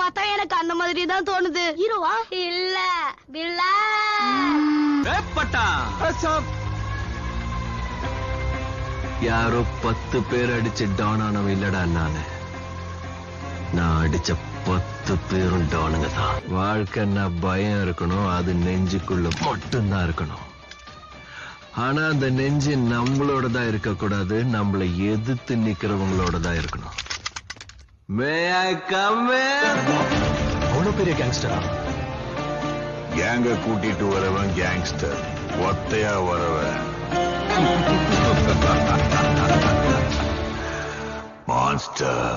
பார்த்தா எனக்கு அந்த மாதிரி தான் தோணுது. ஹீரோவா? இல்ல, யாரோ 10 பேர் அடிச்ச டானானவன் இல்லடா நானு. நான் அடிச்ச 10 பேரும் டானுங்க தான். வாழ்க்கைன்னா பயம் இருக்கணும், அது நெஞ்சுக்குள்ள மட்டும்தான் இருக்கணும். ஆனா அந்த நெஞ்சு நம்மளோடதான் இருக்க கூடாது, நம்மளை எதிர்த்து நிக்கிறவங்களோடதான் இருக்கணும். மே ஐ கம் இன்? அவ்வளவு பெரிய கேங்ஸ்டரா? கேங்க கூட்டிட்டு வரவன் கேங்ஸ்டர், ஒத்தையா வரவன் மான்ஸ்டர்.